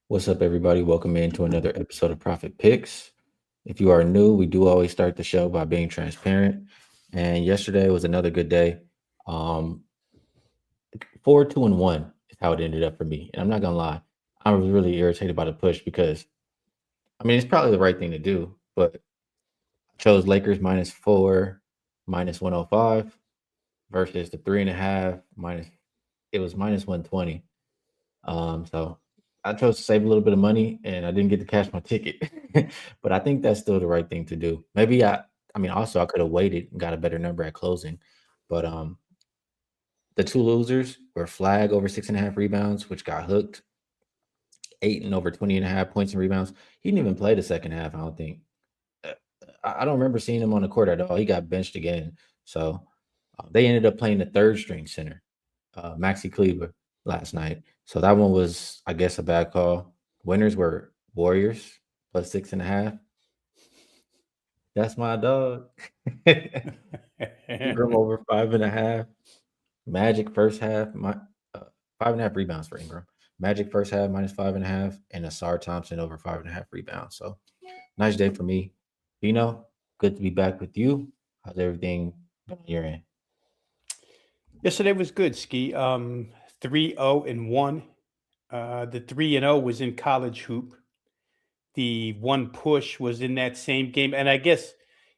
What's up, everybody? Welcome into another episode of Profit Picks. If you are new, we do always start the show by being transparent. And yesterday was another good day. Um, 4-2-1 is how it ended up for me. And I'm not gonna lie, I was really irritated by the push because it's probably the right thing to do, but I chose Lakers -4, -105 versus the 3.5 minus it was -120. So I chose to save a little bit of money and I didn't get to cash my ticket. But I think that's still the right thing to do. Maybe also I could have waited and got a better number at closing. But the two losers were Flag over 6.5 rebounds, which got hooked, eight and over 20.5 points and rebounds. He didn't even play the second half, I don't think. Uh, I don't remember seeing him on the court at all. He got benched again. So they ended up playing the third string center, Maxi Kleber, last night. So that one was, I guess, a bad call. Winners were Warriors plus 6.5. That's my dog. Ingram over 5.5. Magic first half, 5.5 rebounds for Ingram. Magic first half -5.5, and Asar Thompson over 5.5 rebounds. So nice day for me. Vino, good to be back with you. How's everything been on your end? Yesterday was good, Skee. 3-0-1. The 3-0 was in college hoop. The one push was in that same game. And I guess,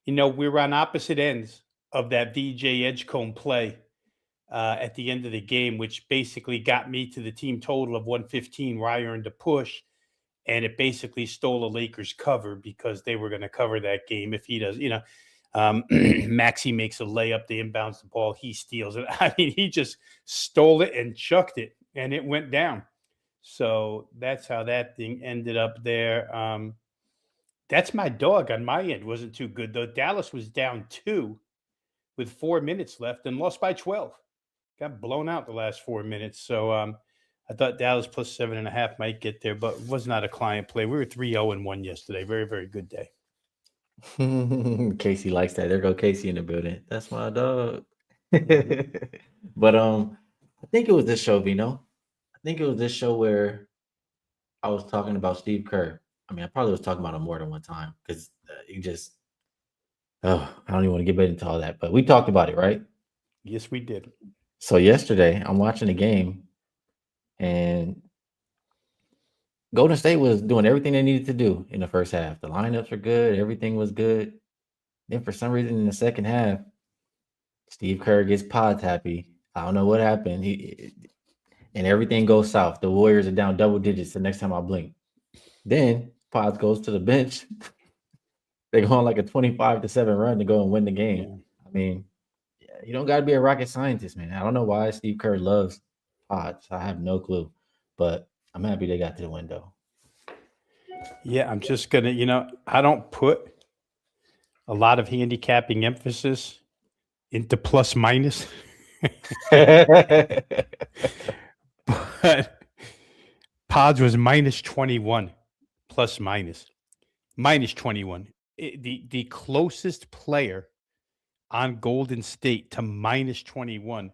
we were on opposite ends of that VJ Edgecombe play at the end of the game, which basically got me to the team total of 115 where I earned a push. And it basically stole a Lakers cover because they were going to cover that game if he does, Maxi makes a layup, they inbounds the ball, he steals it. I mean, he just stole it and chucked it, and it went down. So that's how that thing ended up there. That's my dog on my end. Wasn't too good, though. Dallas was down 2 with 4 minutes left and lost by 12. Got blown out the last 4 minutes. So I thought Dallas plus 7.5 might get there, but it was not a client play. We were 3-0-1 yesterday. Very, very good day. Casey likes that. There go Casey in the building. That's my dog. Mhm. But I think it was this show, Vino. I think it was this show where I was talking about Steve Kerr. I probably was talking about him more than one time because you just, oh, I don't even want to get into all that. But we talked about it, right? Yes, we did. So yesterday, I'm watching the game, and Golden State was doing everything they needed to do in the first half. The lineups were good, everything was good. Then for some reason in the second half, Steve Kerr gets pod happy. I don't know what happened. And everything goes south. The Warriors are down double digits the next time I blink. Then Pods goes to the bench. They go on like a 25-7 run to go and win the game. Yeah. I mean, yeah, you don't got to be a rocket scientist, man. I don't know why Steve Kerr loves Pods. I have no clue, but I'm happy they got to the window. Yeah, I'm just going to, I don't put a lot of handicapping emphasis into plus minus, but Pods was minus 21, plus minus 21. The closest player on Golden State to minus 21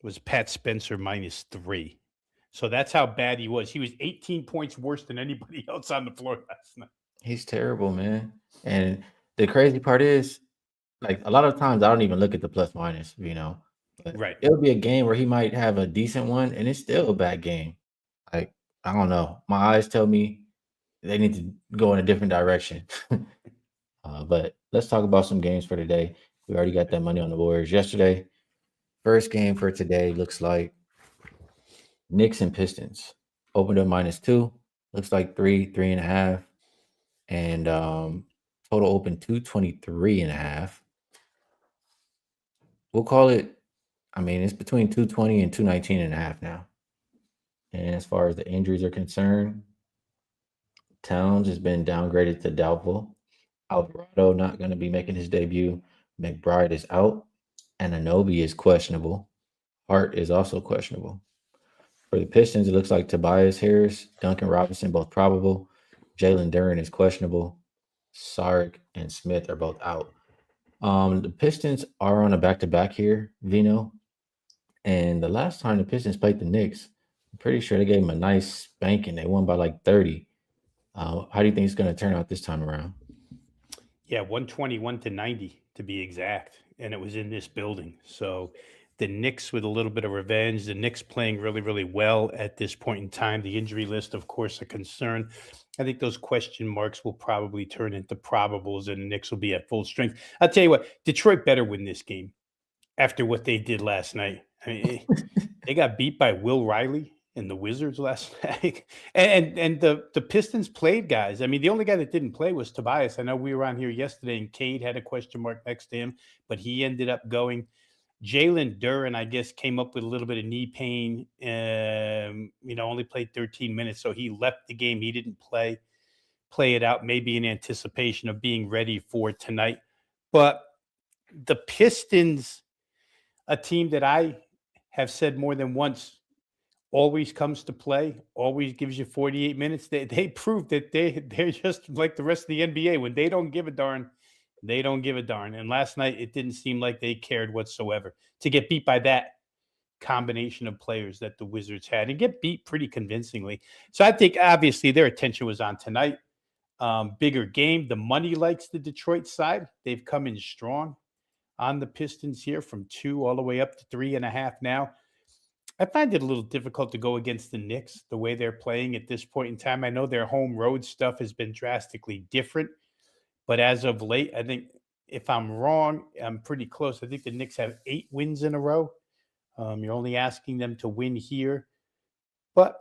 was Pat Spencer -3. So that's how bad he was. He was 18 points worse than anybody else on the floor last night. He's terrible, man. And the crazy part is, like, a lot of times I don't even look at the plus minus, but Right. it'll be a game where he might have a decent one and it's still a bad game. Like, I don't know. My eyes tell me they need to go in a different direction. But let's talk about some games for today. We already got that money on the Warriors yesterday. First game for today looks like Knicks and Pistons. Opened up -2. Looks like 3.5. And total open 223.5. We'll call it, it's between 220 and 219.5 now. And as far as the injuries are concerned, Towns has been downgraded to doubtful. Alvarado not going to be making his debut. McBride is out. And Anobi is questionable. Hart is also questionable. For the Pistons, it looks like Tobias Harris, Duncan Robinson, both probable. Jalen Duren is questionable. Sark and Smith are both out. The Pistons are on a back-to-back here, Vino. And the last time the Pistons played the Knicks, I'm pretty sure they gave them a nice spanking. They won by like 30. How do you think it's going to turn out this time around? Yeah, 121-90 to be exact. And it was in this building. So the Knicks with a little bit of revenge, the Knicks playing really, really well at this point in time. The injury list, of course, a concern. I think those question marks will probably turn into probables and the Knicks will be at full strength. I'll tell you what, Detroit better win this game after what they did last night. I mean, they got beat by Will Riley and the Wizards last night. And the Pistons played guys. I mean, the only guy that didn't play was Tobias. I know we were on here yesterday and Cade had a question mark next to him, but he ended up going. Jalen Duren, I guess, came up with a little bit of knee pain. Only played 13 minutes, so he left the game. He didn't play it out, maybe in anticipation of being ready for tonight. But the Pistons, a team that I have said more than once, always comes to play, always gives you 48 minutes. They prove that they're just like the rest of the NBA. When they don't give a darn, they don't give a darn. And last night it didn't seem like they cared whatsoever to get beat by that combination of players that the Wizards had and get beat pretty convincingly. So I think obviously their attention was on tonight. Bigger game. The money likes the Detroit side. They've come in strong on the Pistons here from 2 all the way up to 3.5 now. I find it a little difficult to go against the Knicks the way they're playing at this point in time. I know their home road stuff has been drastically different, but as of late, I think if I'm wrong, I'm pretty close. I think the Knicks have 8 wins in a row. You're only asking them to win here, but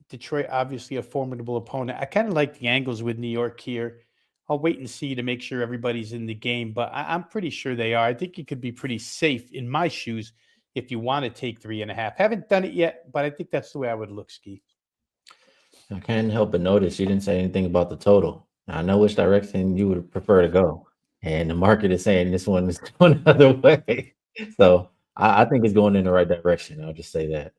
Detroit, obviously a formidable opponent. I kind of like the angles with New York here. I'll wait and see to make sure everybody's in the game, but I'm pretty sure they are. I think you could be pretty safe in my shoes if you want to take 3.5. Haven't done it yet, but I think that's the way I would look, Skee. I can't help but notice you didn't say anything about the total. I know which direction you would prefer to go, and the market is saying this one is going the other way. So I think it's going in the right direction. I'll just say that.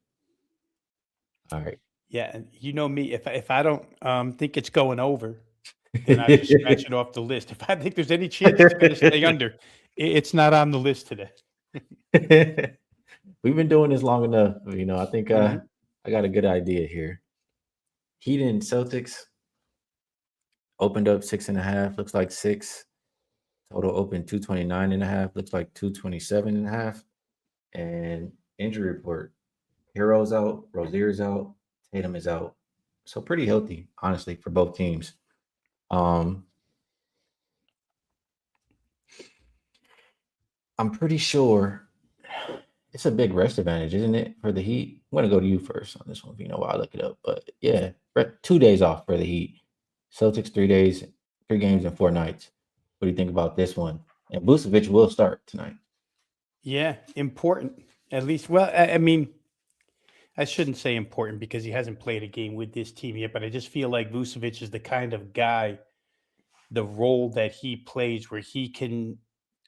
All right. Yeah, and you know me, if I don't think it's going over, then I just scratch it off the list. If I think there's any chance it's going to stay under, it's not on the list today. We've been doing this long enough. I think Mhm. I got a good idea here. Heat and Celtics opened up 6.5, looks like 6. Total open 229.5, looks like 227.5. And injury report: Hero's out, Rozier's out, Tatum is out. So pretty healthy, honestly, for both teams. I'm pretty sure it's a big rest advantage, isn't it, for the Heat? I'm gonna go to you first on this one, if you know why I look it up. But yeah, 2 days off for the Heat. Celtics 3 days, 3 games in 4 nights. What do you think about this one? And Vucevic will start tonight. Yeah, important. At least, well, I mean, I shouldn't say important because he hasn't played a game with this team yet, but I just feel like Vucevic is the kind of guy, the role that he plays where he can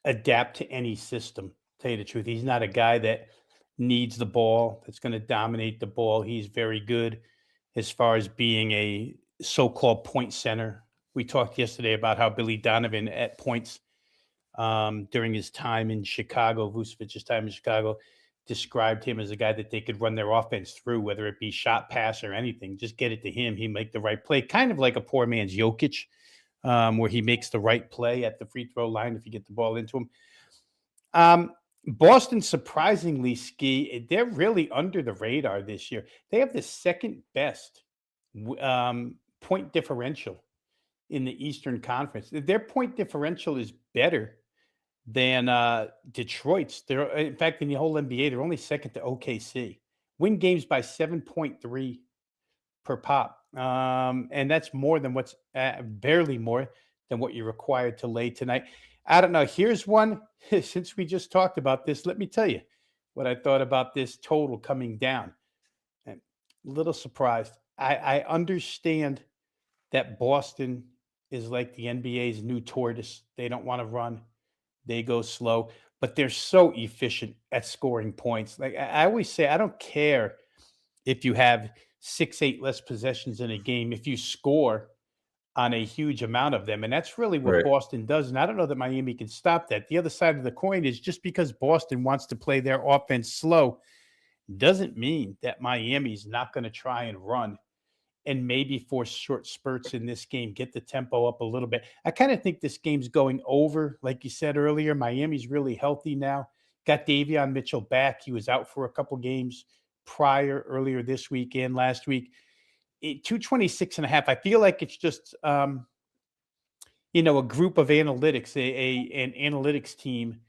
adapt to any system. Tell you the truth, he's not a guy that needs the ball, that's going to dominate the ball. He's very good as far as being a so-called point center. We talked yesterday about how Billy Donovan at points during his time in Chicago, Vucevic's time in Chicago, described him as a guy that they could run their offense through, whether it be shot, pass, or anything. Just get it to him. He make the right play, kind of like a poor man's Jokic, where he makes the right play at the free throw line if you get the ball into him. Boston, surprisingly, Skee, they're really under the radar this year. They have the second best point differential in the Eastern Conference. Their point differential is better than Detroit's. They're, in fact, in the whole NBA, they're only second to OKC. Win games by 7.3 per pop. And that's more than what's barely more than what you're required to lay tonight. I don't know. Here's one. Since we just talked about this, let me tell you what I thought about this total coming down. And a little surprised. I understand that Boston is like the NBA's new tortoise. They don't want to run. They go slow, but they're so efficient at scoring points. Like I always say, I don't care if you have 6, 8 less possessions in a game, if you score on a huge amount of them. And that's really what Right. Boston does. And I don't know that Miami can stop that. The other side of the coin is just because Boston wants to play their offense slow doesn't mean that Miami's not going to try and run and maybe force short spurts in this game, get the tempo up a little bit. I kind of think this game's going over. Like you said earlier, Miami's really healthy now. Got Davion Mitchell back. He was out for a couple games earlier this week and last week. 226 and a half. I feel like it's just, a group of analytics, an analytics team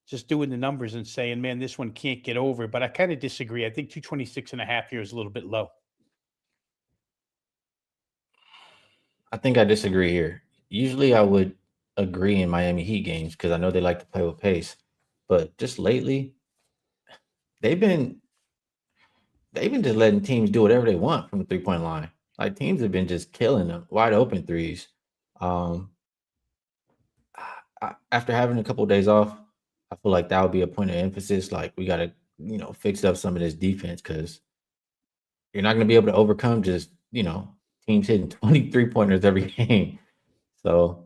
just doing the numbers and saying, man, this one can't get over. But I kind of disagree. I think 226 and a half here is a little bit low. I think I disagree here. Usually I would agree in Miami Heat games because I know they like to play with pace. But just lately, they've been just letting teams do whatever they want from the 3-point line. Like teams have been just killing them, wide open threes. Um, after having a couple of days off, I feel like that would be a point of emphasis. Like we got to, fix up some of this defense because you're not going to be able to overcome just, teams hitting 23 pointers every game. So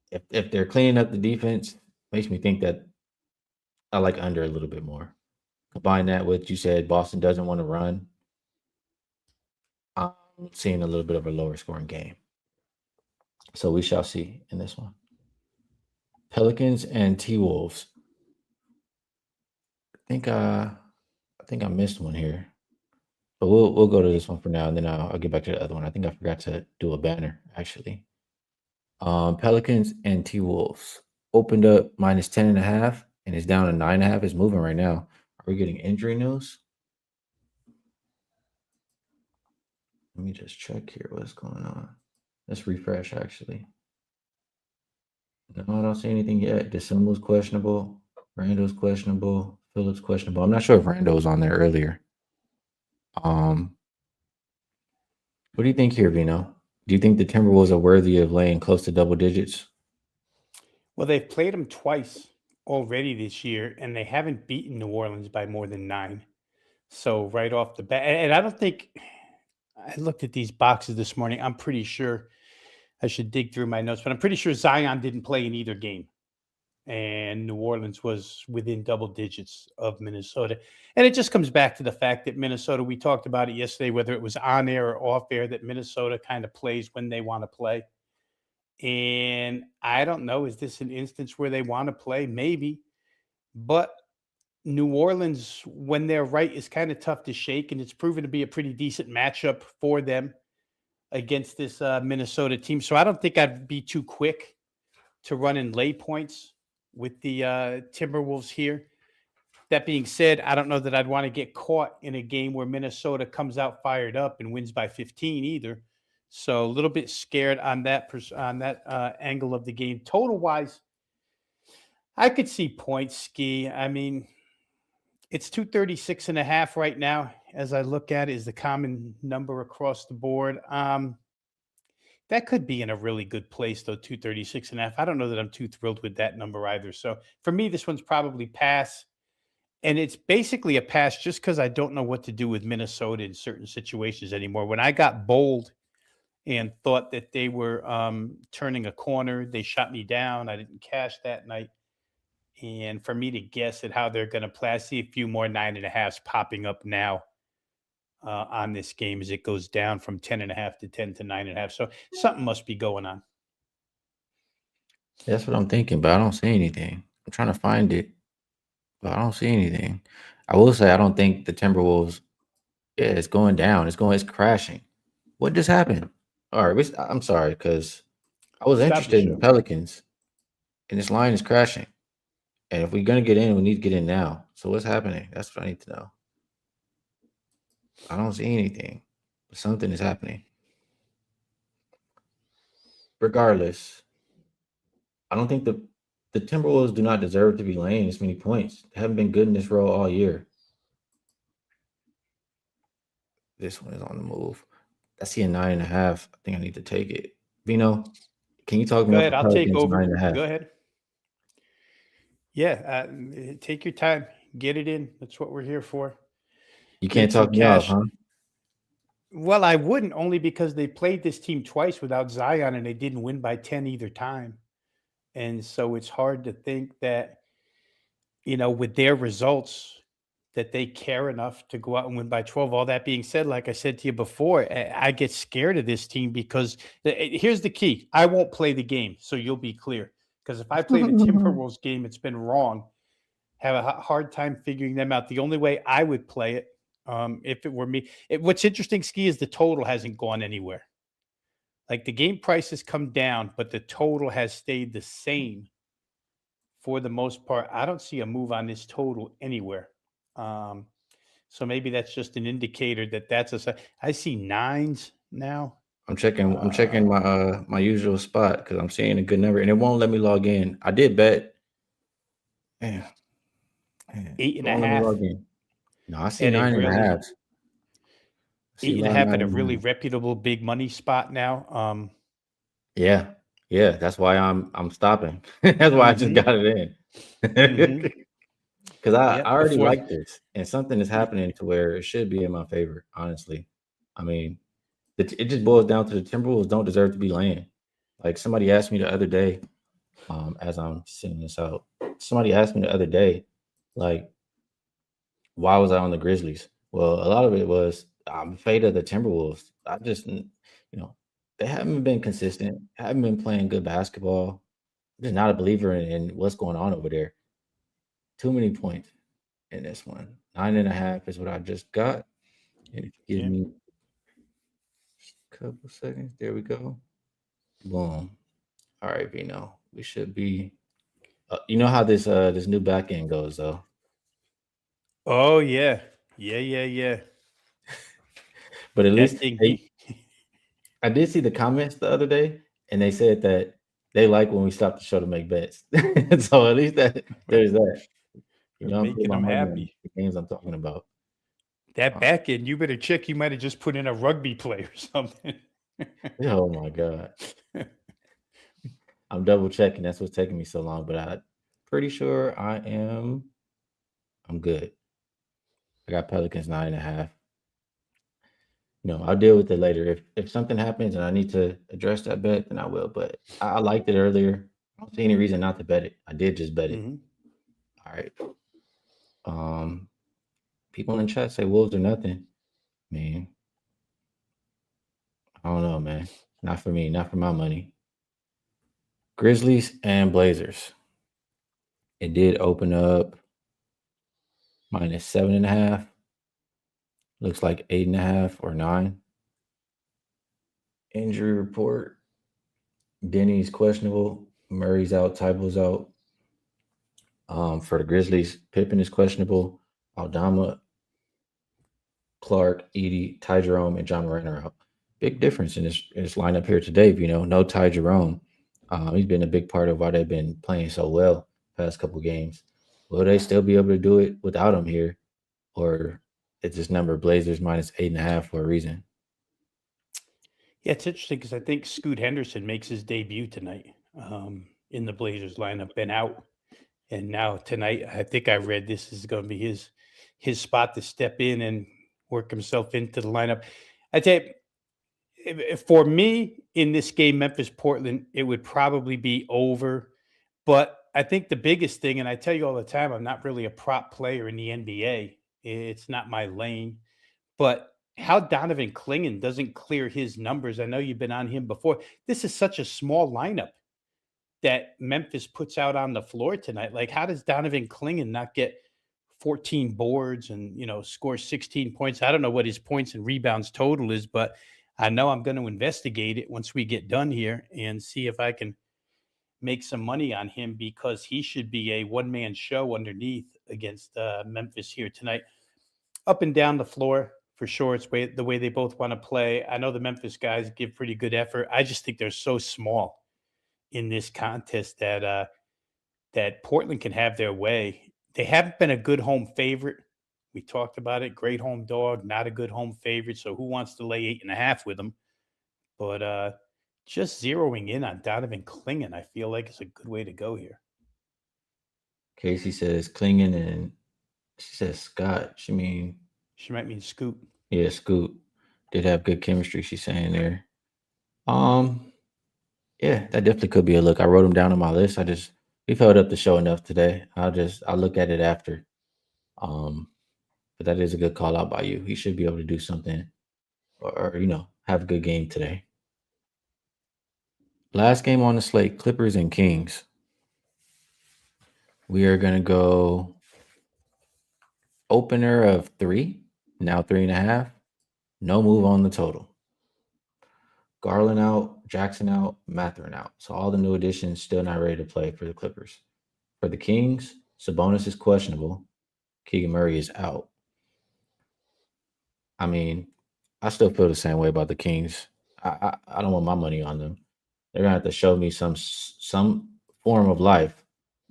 if they're cleaning up the defense, makes me think that I like under a little bit more. Combine that with you said Boston doesn't want to run. I'm seeing a little bit of a lower scoring game. So we shall see in this one. Pelicans and T-Wolves. I think I missed one here. But we'll go to this one for now, and then I'll get back to the other one. I think I forgot to do a banner, actually. Pelicans and T-Wolves opened up minus 10.5 and it's down to 9.5. It's moving right now. Are we getting injury news? Let me just check here what's going on. Let's refresh, actually. No, I don't see anything yet. December's questionable. Randall's questionable. Phillips questionable. I'm not sure if Randall was on there earlier. What do you think here, Vino? Do you think the Timberwolves are worthy of laying close to double digits? Well, they've played them twice already this year, and they haven't beaten New Orleans by more than 9. So right off the bat, and I don't think I looked at these boxes this morning. I'm pretty sure I should dig through my notes, but I'm pretty sure Zion didn't play in either game. And New Orleans was within double digits of Minnesota. And it just comes back to the fact that Minnesota, we talked about it yesterday, whether it was on air or off air, that Minnesota kind of plays when they want to play. And I don't know, is this an instance where they want to play? Maybe. But New Orleans, when they're right, is kind of tough to shake. And it's proven to be a pretty decent matchup for them against this Minnesota team. So I don't think I'd be too quick to run in lay points with the Timberwolves here. That being said, I don't know that I'd want to get caught in a game where Minnesota comes out fired up and wins by 15 either. So a little bit scared on that angle of the game. Total wise, I could see points, Skee. I mean, it's 236 and a half right now. As I look at it, is the common number across the board. That could be in a really good place, though, 236 and a half. I don't know that I'm too thrilled with that number either. So for me, this one's probably pass. And it's basically a pass just because I don't know what to do with Minnesota in certain situations anymore. When I got bold and thought that they were turning a corner, they shot me down. I didn't cash that night. And for me to guess at how they're going to play, I see a few more 9.5s popping up now on this game as it goes down from 10.5 to 10 to 9.5. So something must be going on. That's what I'm thinking, but I don't see anything. I'm trying to find it, but I don't see anything. I will say I don't think the Timberwolves. Yeah, it's going down. It's crashing. What just happened? All right, I'm sorry because I was Stop the interested in the show. Pelicans, and this line is crashing. And if we're gonna get in, we need to get in now. So what's happening? That's what I need to know. I don't see anything, but something is happening. Regardless, I don't think the Timberwolves do not deserve to be laying this many points. They haven't been good in this role all year. This one is on the move. I see a 9.5. I think I need to take it. Vino, can you talk me Go up ahead. the I'll take Pelicans over. 9.5? Go ahead. Yeah. Take your time. Get it in. That's what we're here for. You can't Make some talk me off, cash. huh? Well, I wouldn't, only because they played this team twice without Zion and they didn't win by 10 either time. And so it's hard to think that, with their results, that they care enough to go out and win by 12. All that being said, like I said to you before, I get scared of this team because here's the key. I won't play the game, so you'll be clear. Because if I play the Timberwolves game, it's been wrong. Have a hard time figuring them out. The only way I would play it, if it were me, what's interesting, Skee, is the total hasn't gone anywhere. Like the game price has come down, but the total has stayed the same for the most part. I don't see a move on this total anywhere. So maybe that's just an indicator that I see nines now. I'm checking my usual spot because I'm seeing a good number and it won't let me log in. I did bet. Man, 8.5. No, I see 9.5. 8.5 at a really reputable big money spot now. Yeah, that's why I'm stopping. That's why I just got it in. Because I already like this, and something is happening to where it should be in my favor. Honestly, I mean, it just boils down to the Timberwolves don't deserve to be laying. Like somebody asked me the other day, as I'm sending this out, somebody asked me the other day, like, why was I on the Grizzlies? Well, a lot of it was I'm afraid of the Timberwolves. I just, they haven't been consistent, haven't been playing good basketball. I'm just not a believer in what's going on over there. Too many points in this one. 9.5 is what I just got. And if you give me a couple seconds, there we go. Boom. All right, Veno. We should be. You know how this new back end goes, though. Oh yeah. But at least I did see the comments the other day, and they said that they like when we stop the show to make bets. So at least there's that. I'm making them happy. The games I'm talking about. That back end, you better check. You might have just put in a rugby play or something. Oh my God. I'm double checking. That's what's taking me so long, but I'm pretty sure I'm good. I got Pelicans 9.5. I'll deal with it later. If something happens and I need to address that bet, then I will. But I liked it earlier. I don't see any reason not to bet it. I did just bet it. All right. People in the chat say Wolves or nothing. Man, I don't know, man. Not for me. Not for my money. Grizzlies and Blazers. It did open up -7.5. Looks like 8.5 or 9. Injury report. Denny's questionable. Murray's out. Tybal's out. For the Grizzlies, Pippen is questionable. Aldama, Clark, Edie, Ty Jerome, and John Moran are out. Big difference in this lineup here today. No Ty Jerome. He's been a big part of why they've been playing so well past couple games. Will they still be able to do it without him here? Or is this number Blazers -8.5 for a reason? Yeah, it's interesting because I think Scoot Henderson makes his debut tonight in the Blazers lineup. Been out. And now tonight, I think I read this is going to be his spot to step in and work himself into the lineup. I'd say for me in this game, Memphis-Portland, it would probably be over. But I think the biggest thing, and I tell you all the time, I'm not really a prop player in the NBA. It's not my lane. But how Donovan Clingan doesn't clear his numbers. I know you've been on him before. This is such a small lineup that Memphis puts out on the floor tonight. Like, how does Donovan Clingan not get 14 boards and, score 16 points? I don't know what his points and rebounds total is, but I know I'm going to investigate it once we get done here and see if I can make some money on him because he should be a one-man show underneath against Memphis here tonight. Up and down the floor, for sure. It's the way they both want to play. I know the Memphis guys give pretty good effort. I just think they're so small in this contest that Portland can have their way. They haven't been a good home favorite. We talked about it. Great home dog, not a good home favorite. So who wants to lay 8.5 with them? But just zeroing in on Donovan Clingan, I feel like is a good way to go here. Casey says Clingan, and she says Scott. She might mean Scoot. Yeah, Scoot did have good chemistry. She's saying there. Yeah, that definitely could be a look. I wrote them down on my list. We've held up the show enough today. I'll look at it after. but that is a good call out by you. He should be able to do something or have a good game today. Last game on the slate, Clippers and Kings. We are going to go opener of 3, now 3.5. No move on the total. Garland out, Jackson out, Mathurin out. So all the new additions still not ready to play for the Clippers. For the Kings, Sabonis is questionable. Keegan Murray is out. I mean, I still feel the same way about the Kings. I don't want my money on them. They're gonna have to show me some form of life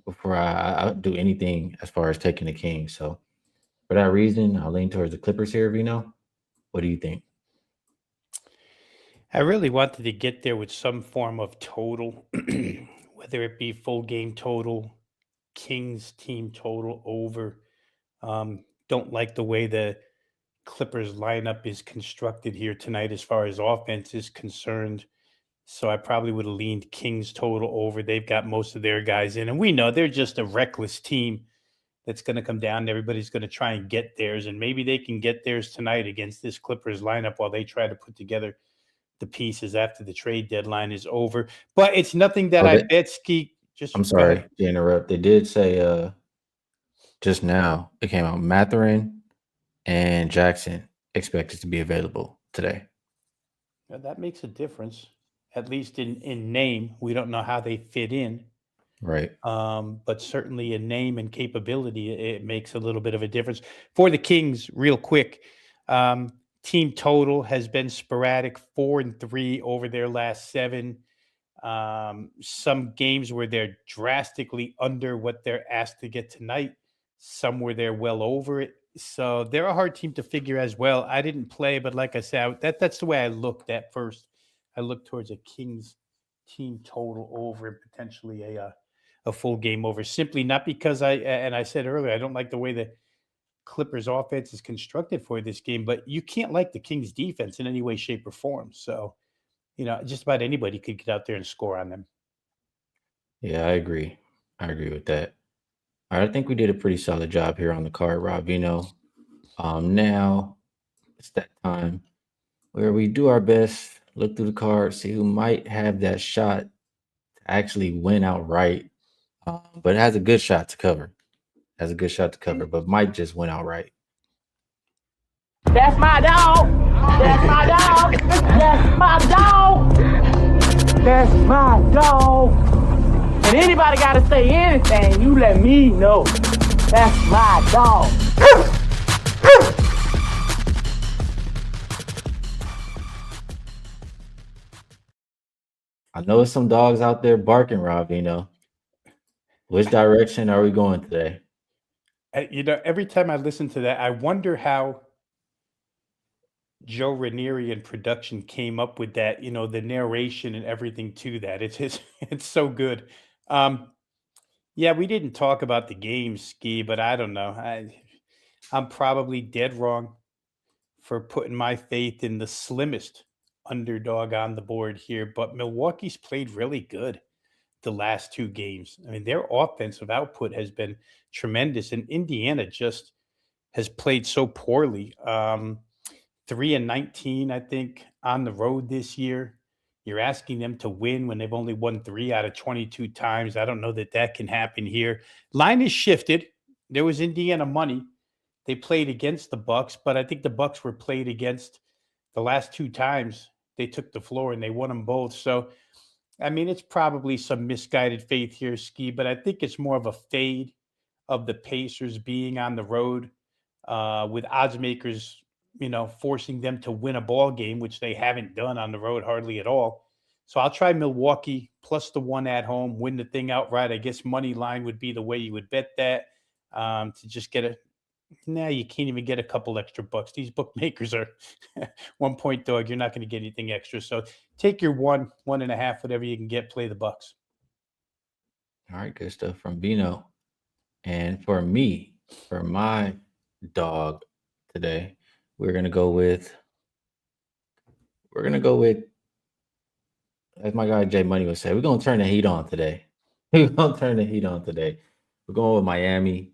before I do anything as far as taking the Kings. So for that reason, I'll lean towards the Clippers here, Vino. What do you think? I really wanted to get there with some form of total, whether it be full game total, Kings team total over. Don't like the way the Clippers lineup is constructed here tonight as far as offense is concerned. So I probably would have leaned Kings total over. They've got most of their guys in, and we know they're just a reckless team that's going to come down. And everybody's going to try and get theirs, and maybe they can get theirs tonight against this Clippers lineup while they try to put together the pieces after the trade deadline is over. But it's nothing that Oh, I bet, Skee. Just I'm go ahead. sorry to interrupt. They did say just now it came out Mathurin and Jackson expected to be available today. Now, that makes a difference, at least in name. We don't know how they fit in. Right. But certainly in name and capability, it makes a little bit of a difference. For the Kings, real quick, team total has been sporadic, 4-3 over their last 7. Some games where they're drastically under what they're asked to get tonight. Some where they're well over it. So they're a hard team to figure as well. I didn't play, but like I said, that's the way I looked at first. I looked towards a Kings team total over and potentially a full game over. Simply not because I said earlier, I don't like the way the Clippers offense is constructed for this game, but you can't like the Kings defense in any way, shape, or form. So, just about anybody could get out there and score on them. Yeah, I agree. I agree with that. All right, I think we did a pretty solid job here on the card, Rob Veno. Now it's that time where we do our best, look through the cards, see who might have that shot to actually win outright, but has a good shot to cover. But might just win outright. That's my dog. That's my dog. That's my dog. That's my dog. And anybody got to say anything, you let me know. That's my dog. I know some dogs out there barking, Rob Veno. Which direction are we going today? Every time I listen to that, I wonder how Joe Ranieri and production came up with that, the narration and everything to that. It's so good. Yeah, we didn't talk about the game, Skee, but I don't know. I'm probably dead wrong for putting my faith in the slimmest underdog on the board here, but Milwaukee's played really good the last 2 games. I mean, their offensive output has been tremendous, and Indiana just has played so poorly. 3-19, I think, on the road this year. You're asking them to win when they've only won 3 out of 22 times. I don't know that can happen here. Line is shifted. There was Indiana money. They played against the Bucks, but I think the Bucks were played against the last 2 times they took the floor, and they won them both. So, I mean, it's probably some misguided faith here, Skee, but I think it's more of a fade of the Pacers being on the road with odds makers, forcing them to win a ball game, which they haven't done on the road hardly at all. So I'll try Milwaukee plus the 1 at home, win the thing outright. I guess money line would be the way you would bet that to just get you can't even get a couple extra bucks. These bookmakers are 1 point dog. You're not going to get anything extra. So take your 1.5, whatever you can get, play the Bucks. All right, good stuff from Vino. And for me, for my dog today, we're gonna go with, as my guy Jay Money would say, we're gonna turn the heat on today. We're going with Miami.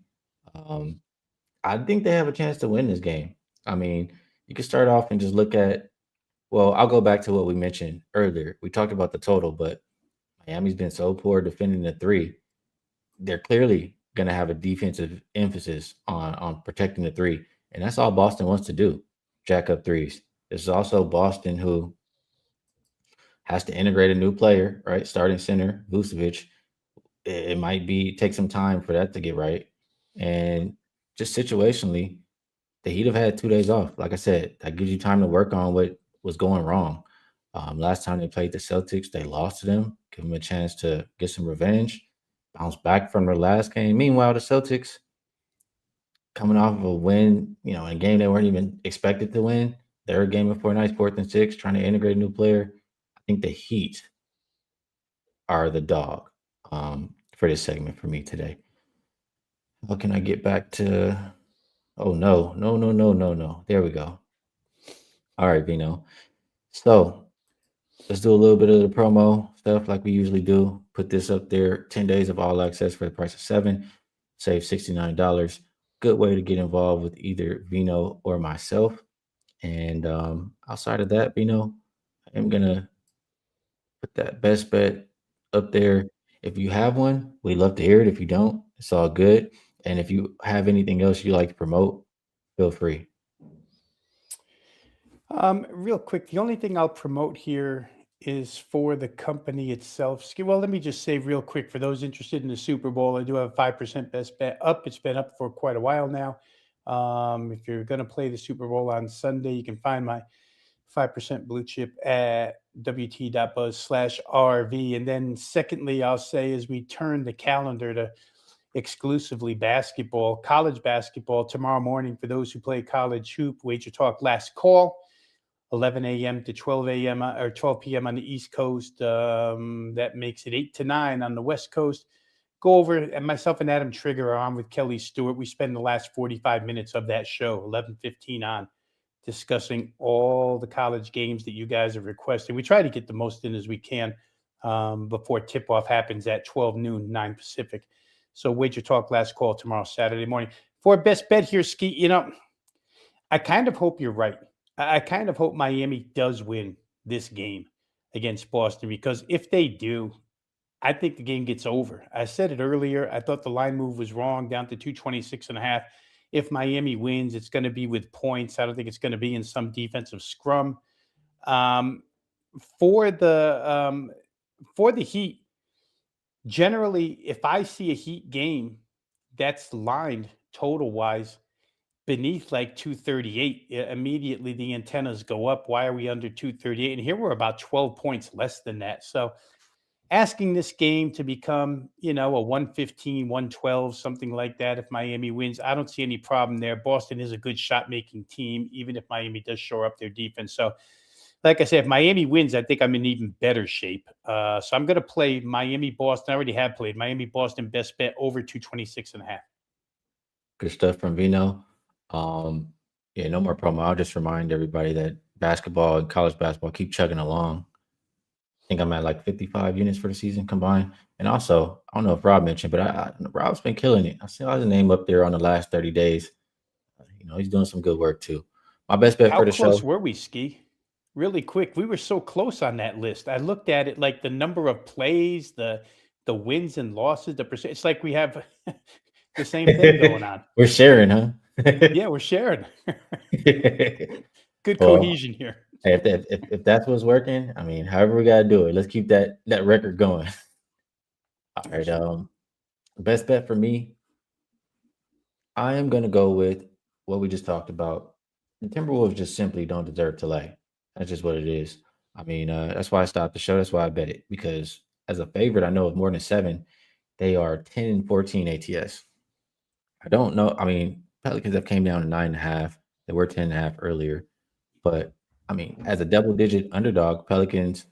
I think they have a chance to win this game. I mean, you can start off and just look at. Well, I'll go back to what we mentioned earlier. We talked about the total, but Miami's been so poor defending the three. They're clearly going to have a defensive emphasis on protecting the three, and that's all Boston wants to do: jack up threes. This is also Boston who has to integrate a new player, right? Starting center Vucevic. It might be take some time for that to get right, and just situationally, the Heat have had 2 days off. Like I said, that gives you time to work on what was going wrong. Last time they played the Celtics, they lost to them. Give them a chance to get some revenge, bounce back from their last game. Meanwhile, the Celtics coming off of a win, in a game they weren't even expected to win. Third game in 4 nights, 4th and 6th, trying to integrate a new player. I think the Heat are the dog for this segment for me today. How can I get back to? Oh no. There we go. All right, Vino. So let's do a little bit of the promo stuff like we usually do. Put this up there: 10 days of all access for the price of 7. Save $69. Good way to get involved with either Vino or myself. And outside of that, Vino, I'm gonna put that best bet up there. If you have one, we'd love to hear it. If you don't, it's all good. And if you have anything else you like to promote, feel free. Real quick, the only thing I'll promote here is for the company itself. Well, let me just say real quick for those interested in the Super Bowl, I do have a 5% best bet up. It's been up for quite a while now. If you're going to play the Super Bowl on Sunday, you can find my 5% blue chip at wt.buzz/RV. And then secondly, I'll say as we turn the calendar to exclusively basketball, college basketball tomorrow morning for those who play college hoop, WagerTalk last call, 11 a.m. to 12 a.m. or 12 p.m. on the East Coast. That makes it 8 to 9 on the West Coast. Go over, and myself and Adam Trigger are on with Kelly Stewart. We spend the last 45 minutes of that show, 11:15 on, discussing all the college games that you guys are requesting. We try to get the most in as we can before tip-off happens at 12 noon, 9 Pacific. So WagerTalk last call tomorrow, Saturday morning. For best bet here, Skee, I kind of hope you're right. I kind of hope Miami does win this game against Boston, because if they do, I think the game gets over. I said it earlier. I thought the line move was wrong, down to 226.5. If Miami wins, it's going to be with points. I don't think it's going to be in some defensive scrum. For the Heat, generally, if I see a Heat game that's lined total-wise beneath like 238, immediately the antennas go up. Why are we under 238? And here we're about 12 points less than that. So asking this game to become, a 115, 112, something like that, if Miami wins, I don't see any problem there. Boston is a good shot-making team, even if Miami does shore up their defense. So, like I said, if Miami wins, I think I'm in even better shape. So I'm going to play Miami-Boston. I already have played Miami-Boston best bet over 226.5. Good stuff from Vino. Yeah, no more promo. I'll just remind everybody that basketball and college basketball keep chugging along. I think I'm at like 55 units for the season combined. And also, I don't know if Rob mentioned, but Rob's been killing it. I saw his name up there on the last 30 days. He's doing some good work too. My best bet for the show. How close were we, Skee? Really quick. We were so close on that list. I looked at it like the number of plays, the wins and losses, the percent. It's like we have the same thing going on. We're sharing, huh? Yeah, we're sharing. Good Well, cohesion here. If that's what's working, I mean, however we gotta do it, let's keep that record going. All right. Best bet for me, I am gonna go with what we just talked about. The Timberwolves just simply don't deserve to lay. That's just what it is. I mean, that's why I stopped the show. That's why I bet it, because as a favorite, I know of more than 7. They are 10-14 ATS. I don't know. I mean, Pelicans have came down to 9.5. They were 10.5 earlier. But, I mean, as a double-digit underdog, Pelicans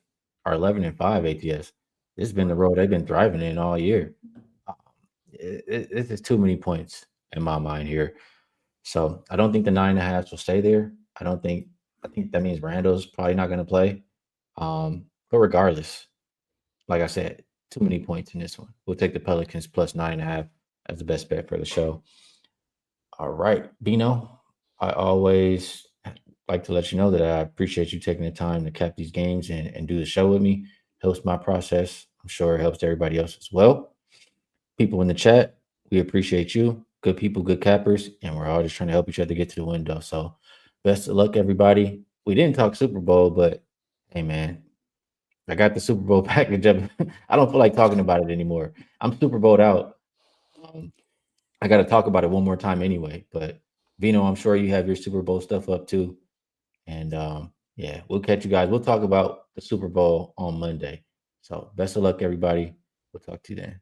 are 11-5 ATS. This has been the road they've been thriving in all year. It's just too many points in my mind here. So I don't think the 9.5s will stay there. I think that means Randall's probably not going to play. But regardless, like I said, too many points in this one. We'll take the Pelicans plus 9.5 as the best bet for the show. All right, Veno, I always like to let you know that I appreciate you taking the time to cap these games and do the show with me. Helps my process. I'm sure it helps everybody else as well. People in the chat, we appreciate you. Good people, good cappers, and we're all just trying to help each other get to the window. So, best of luck, everybody. We didn't talk Super Bowl, but hey, man, I got the Super Bowl package up. I don't feel like talking about it anymore. I'm Super Bowled out. I got to talk about it one more time anyway. But Veno, I'm sure you have your Super Bowl stuff up too. And yeah, we'll catch you guys. We'll talk about the Super Bowl on Monday. So best of luck, everybody. We'll talk to you then.